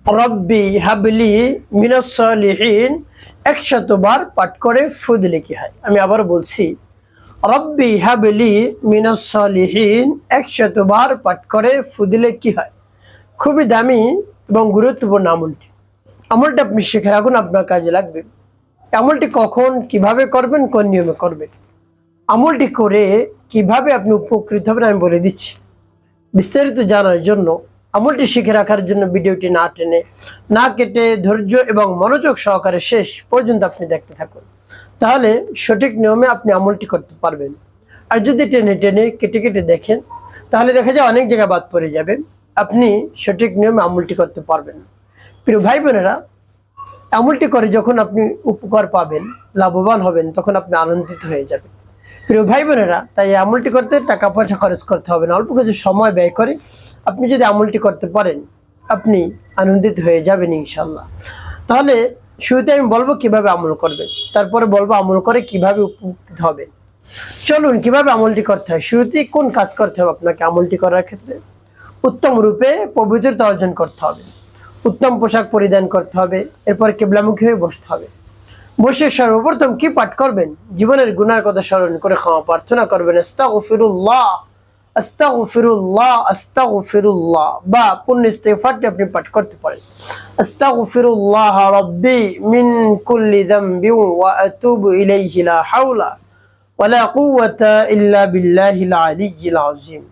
রব্বি হাবলি মিনাস সালিহিন 100 বার পাঠ করে ফু দিলে কি হয়? আমি আবার বলছি, রব্বি হাবলি মিনাস সালিহিন 100 বার পাঠ করে ফু দিলে কি হয়? খুবই দামি এবং গুরুত্বপূর্ণ আমলটি। আমলটা আপনি শিখে রাখুন, আপনার কাজে লাগবে। আমলটি কখন কিভাবে করবেন, কোন নিয়মে করবেন, আমলটি করে কিভাবে আপনি উপকৃত হবেন আমি বলে দিচ্ছি। বিস্তারিত জানার জন্য, আমলটি শিখে রাখার জন্য ভিডিওটি না টেনে না কেটে ধৈর্য এবং মনোযোগ সহকারে শেষ পর্যন্ত আপনি দেখতে থাকুন, তাহলে সঠিক নিয়মে আপনি আমলটি করতে পারবেন। আর যদি টেনে টেনে কেটে কেটে দেখেন, তাহলে দেখা যায় অনেক জায়গায় বাদ পড়ে যাবে, আপনি সঠিক নিয়মে আমলটি করতে পারবেন। প্রিয় ভাই বোনেরা, আমলটি করে যখন আপনি উপকার পাবেন, লাভবান হবেন, তখন আপনি আনন্দিত হয়ে যাবেন। প্রিয় ভাই বোনেরা, তাই আমলটি করতে টাকা পয়সা খরচ করতে হবে না, অল্প কিছু সময় ব্যয় করে আপনি যদি আমলটি করতে পারেন, আপনি আনন্দিত হয়ে যাবেন ইনশাল্লাহ। তাহলে শুরুতে আমি বলবো কিভাবে আমল করবেন, তারপরে বলবো আমল করে কিভাবে উপকৃত হবেন। চলুন কিভাবে আমলটি করতে হয়। শুরুতে কোন কাজ করতে হবে আপনাকে আমলটি করার ক্ষেত্রে? উত্তম রূপে পবিত্রতা অর্জন করতে হবে, উত্তম পোশাক পরিধান করতে হবে, এরপর কিবলামুখী হয়ে বসতে হবে। বসে সর্বপ্রথম কি পাঠ করবেন? জীবনের গুনার কথা স্মরণ করে ক্ষমা প্রার্থনা করবেন, আস্তাগফিরুল্লাহ আস্তাগফিরুল্লাহ আস্তাগফিরুল্লাহ, বা পূর্ণ ইস্তিগফারটি আপনি পাঠ করতে পারেন। আস্তাগফিরুল্লাহ রাব্বি মিন কুল্লি যামবি ওয়া আতুবু ইলাইহি লা হাওলা ওয়ালা কুওয়াতা ইল্লা বিল্লাহিল আলিয়্যিল আযীম।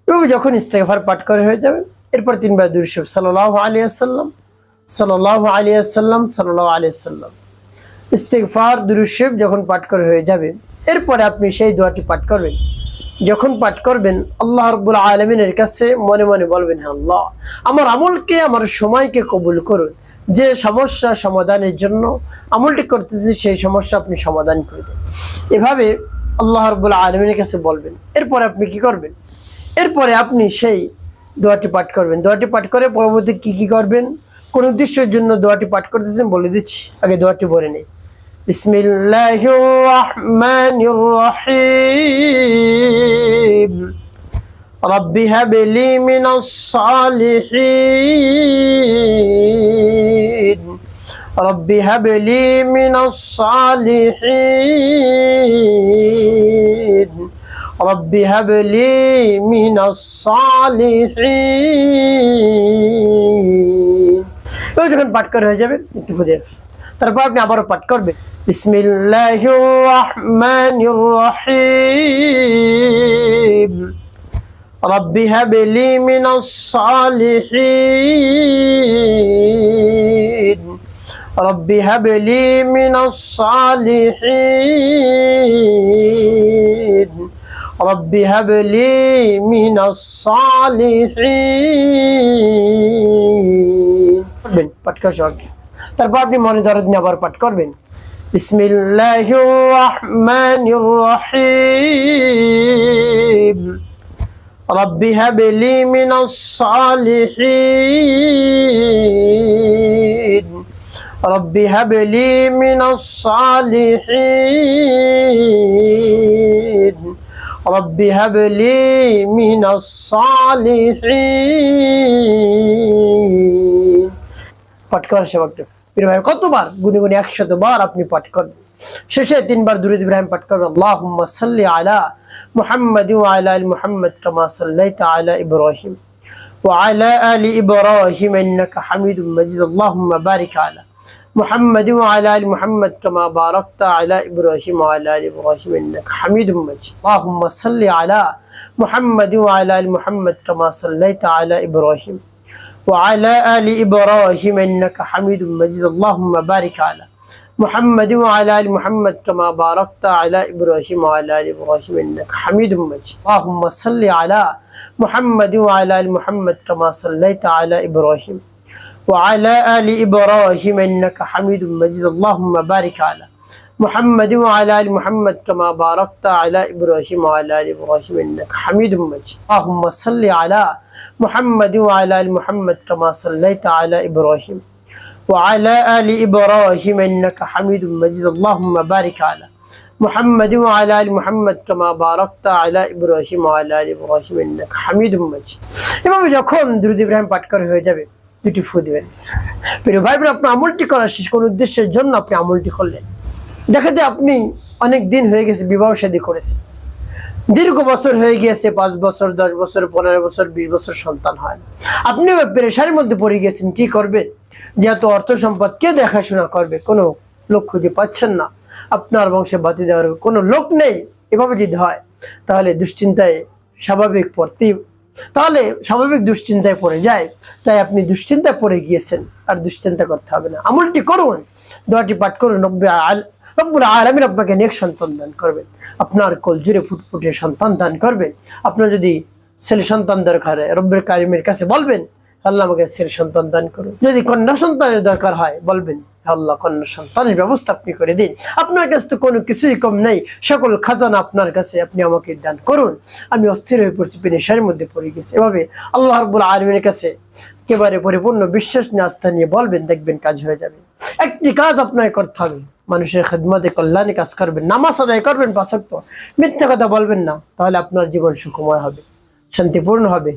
এবং যখন ইস্তিগফার পাঠ করে হয়ে যাবে, এরপর 3 বার দুরূদ শরীফ সাল্লাল্লাহু আলাইহি ওয়াসাল্লাম সাল্লাল্লাহু আলাইহি ওয়াসাল্লাম সাল্লাল্লাহু আলাইহি ওয়াসাল্লাম ইস্তিগফার দুরূদ শরীফ যখন পাঠ করে হয়ে যাবে, এরপরে আপনি সেই দোয়াটি পাঠ করবেন। যখন পাঠ করবেন, আল্লাহ রাব্বুল আলামিনের কাছে মনে মনে বলবেন, হে আল্লাহ, আমার আমলকে, আমার সময়কে কবুল করুন। যে সমস্যা সমাধানের জন্য আমলটি করতেছি, সেই সমস্যা আপনি সমাধান করে দেন। এভাবে আল্লাহ রাব্বুল আলামিনের কাছে বলবেন। এরপরে আপনি কি করবেন? এরপরে আপনি সেই দোয়াটি পাঠ করবেন। দোয়াটি পাঠ করে পরবর্তী কি করবেন, কোন উদ্দেশ্যের জন্য দোয়াটি পাঠ করতেছেন বলে দিচ্ছি, আগে দোয়াটি বলে নেই। বিসমিল্লাহির রাহমানির রহিম। রব্বি হাবলি মিনাস সালিহিন। রব্বি হাবলি মিনাস সালিহিন। রব্বি হাবলি মিনাস সালিহিন। যখন পাঠ করে হয়ে যাবে, একটু বুঝে তারপর আপনি আবারও পাঠ করবেন। বিসমিল্লাহির রাহমানির রহিম। রব্বি হাবলি মিনাস সালিহিন। রব্বি হাবলি মিনাস সালিহিন। রব্বি হাবলি মিনাস সালিহিন। পাঠ করা, তারপর আপনি মনে দরদ নিয়ে আবার পাঠ করবেন। বিসমিল্লাহির রাহমানির রহিম। রব্বি হাবলি মিনাস সালিহিন। রব্বি হাবলি মিনাস সালিহিন। রব্বি হাবলি মিনাস সালিহিন। পাঠ করার সেবা কতবার? গুনে গুনে 100 বার আপনি পাঠ করবেন। শেষে 3 বার দুরূদ ইব্রাহিম পাঠ করবেন। আল্লাহুম্মা সাল্লি আলা মুহাম্মাদ ওয়া আলা আলি মুহাম্মাদ কামা সাল্লাইতা আলা ইব্রাহিম ওয়া আলা আলি ইব্রাহিম ইন্নাকা হামিদুম মাজিদ। আল্লাহুম্মা বারিক আলা মুহাম্মাদ ওয়া আলা আলি মুহাম্মাদ কামা বারাকতা আলা ইব্রাহিম ওয়া আলা আলি ইব্রাহিম ইন্নাকা হামিদুম মাজিদ। আল্লাহুম্মা সাল্লি আলা মুহাম্মাদ ওয়া আলা আলি মুহাম্মাদ কামা সাল্লাইতা আলা ইব্রাহিম وعلى آل إبراهيم إنك حميد مجيد. اللهم بارك على محمد وعلى آل محمد كما باركت على إبراهيم وعلى آل إبراهيم إنك حميد مجيد. اللهم صل على محمد وعلى آل محمد كما صليت على إبراهيم وعلى آل إبراهيم إنك حميد مجيد. اللهم بارك على محمد وعلى آل محمد كما باركت على إبراهيم وعلى آل إبراهيم إنك حميد مجيد. اللهم صل على محمد وعلى آل محمد كما صليت على إبراهيم وعلى آل إبراهيم إنك حميد مجيد. اللهم بارك على محمد وعلى آل محمد كما باركت على إبراهيم وعلى آل إبراهيم إنك حميد مجيد. এভাবে যখন দুরূদ ইব্রাহিম পাঠ করে হয়ে যাবে, দুটি ফু দিবেন। প্রিয় ভাই বোন, আপনার আমলটি করার শেষ কোন উদ্দেশ্যের জন্য আপনি আমলটি করলেন? দেখা যায় আপনি অনেক দিন হয়ে গেছে বিবাহ শাদী করেছেন, দীর্ঘ বছর হয়ে গিয়েছে, 5 বছর, 10 বছর, 15 বছর, 20 বছর সন্তান হয় না। আপনি পেরেশানির মধ্যে পড়ে গেছেন, কি করবে? যেহেতু অর্থ সম্পদ কে দেখাশোনা করবে, কোনো লোক খুঁজে পাচ্ছেন না, আপনার বংশে বাতি দেওয়ার কোনো লোক নেই। এভাবে যদি হয় তাহলে দুশ্চিন্তায় স্বাভাবিক পড়তেই তাহলে স্বাভাবিক দুশ্চিন্তায় পড়ে যায়। তাই আপনি দুশ্চিন্তায় পড়ে গিয়েছেন, আর দুশ্চিন্তা করতে হবে না। আমলটি করুন, দোয়াটি পাঠ করুন, রব্বুল আলামিন আপনাকে নেক সন্তান দান করবেন, আপনার কোল জুড়ে ফুটফুটে সন্তান দান করবেন। আপনার যদি ছেলে সন্তান দরকার হয়, রব্বুল কারিমের কাছে বলবেন, আল্লাহ আমাকে ছেলে সন্তান দান করুন। যদি কন্যা সন্তানের দরকার হয়, বলবেন, আল্লাহ কন্যা সন্তানের ব্যবস্থা আপনি করে দিন। আপনার কাছে তো কোনো কিছুই কম নেই, সকল খাজানা আপনার কাছে, আপনি আমাকে দান করুন। আমি অস্থির হয়ে পড়ছি, পেরেশানির মধ্যে পড়ে গেছি। এভাবে আল্লাহ রাব্বুল আলামিনের কাছে একেবারে পরিপূর্ণ বিশ্বাস নিয়ে, আস্থা নিয়ে বলবেন, দেখবেন কাজ হয়ে যাবে। একটি কাজ আপনাকে করতে হবে, মানুষের খেদমতে কল্যাণে কাজ করবেন, নামাজ আদায় করবেন 5 ওয়াক্ত, মিথ্যা কথা বলবেন না, তাহলে আপনার জীবন সুখময় হবে, শান্তিপূর্ণ হবে।